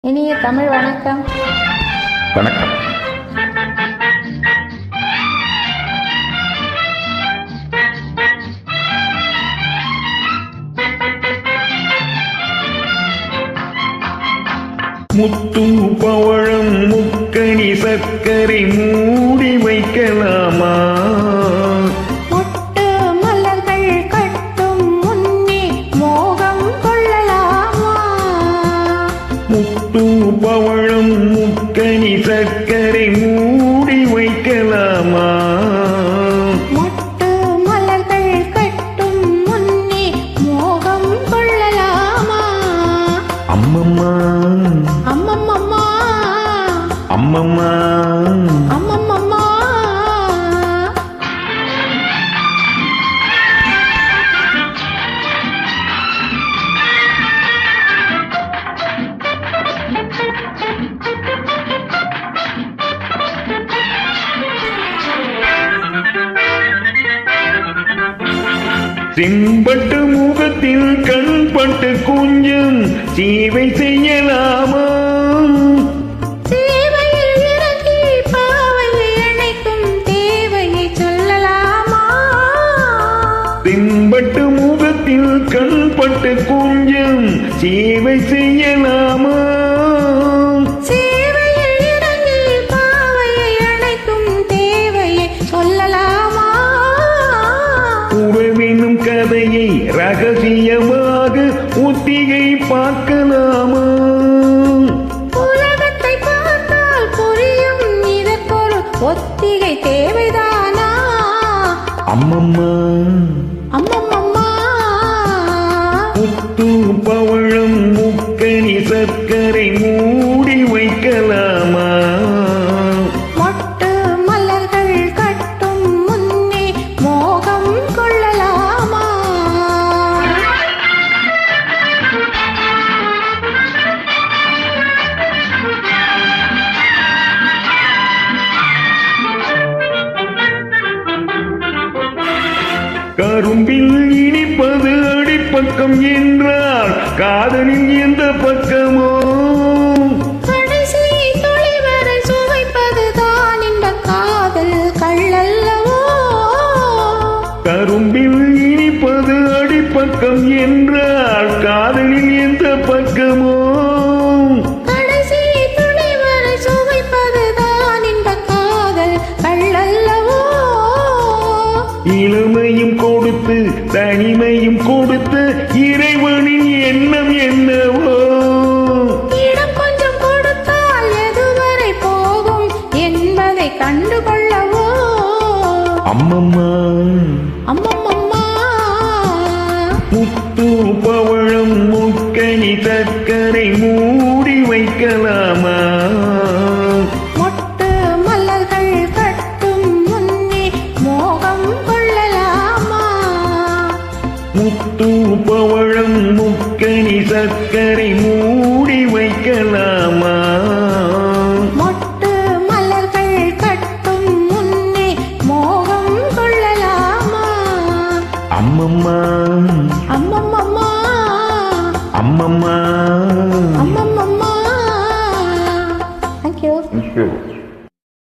இனிய தமிழ் வணக்கம். வணக்கம். முத்து பவழம் முக்கணி சர்க்கரை மூடி வைக்கலாமா? முட்டு மலர்கள் கட்டும் முன்னே மோகம் கொள்ளலாமா? முத்து பவழம் முக்கணி சர்க்கரை மூடி வைக்கலாமா? முட்டு மலர்கள் கட்டும் முன்னே மோகம் கொள்ளலாமா? அம்மம்மா அம்மம்மம்மா அம்மம்மா அம்மம்மம்மா. செம்பட்டு முகத்தில் கண்பட்டு கொஞ்சம் சேவை செய்யலாமா? சேவையில் இறங்கி பாவையை அணைக்கும் தேவையை சொல்லலாமா? செம்பட்டு முகத்தில் கண்பட்டு கொஞ்சம் சேவை செய்யலாமா? சேவையில் இறங்கி பாவையை அணைக்கும் தேவையை சொல்லலாமா? உறவினும் கதையை ரகசியமாக ஒத்திகை பார்க்கலாமா? உலகத்தை பார்த்தால் புரியும் இதற்கொரு ஒத்திகை தேவைதானா? அம்மம்மா அம்மம்மம்மா முத்து பவழம் முக்கணி சர்க்கரை மூடி வைக்கலாமா? மொட்டு மலர்கள் கட்டும் முன்னே மோகம் கொள்ளலாமா? கரும்பில் இனிப்பது அடிப்பக்கம் என்றால் காதலின் எந்த பக்கமோ? கடைசி துளி வரை சுவைப்பதுதான் இந்த காதல் கள்ளல்லவோ? கரும்பில் இனிப்பது அடிப்பக்கம் என்றால் காதலின் எந்த பக்கமோ? கடைசி துளி வரை சுவைப்பதுதான் இந்த காதல் கள்ளல்லவோ? இளமையும் கொடுத்து தனிமையும் கொடுத்து இறைவனின் எண்ணம் என்னவோ? இடம் கொஞ்சம் கொடுத்தால் எதுவரை போகும் என்பதை கண்டுகொள்ளவோ? அம்மம்மா அம்மம்மம்மா முத்து பவழம் முக்கணி சர்க்கரை மூடி வைக்கலாமா? மொட்டு மலர்கள் கட்டும் முன்னே மோகம் கொள்ளலாமா? முத்து பவழம் முக்கணி சர்க்கரை மூடி வைக்கலாமா? மொட்டு மலர்கள் கட்டும் முன்னே மோகம் கொள்ளலாமா? அம்மம்மா அம்மம்மம்மா அம்மம்மா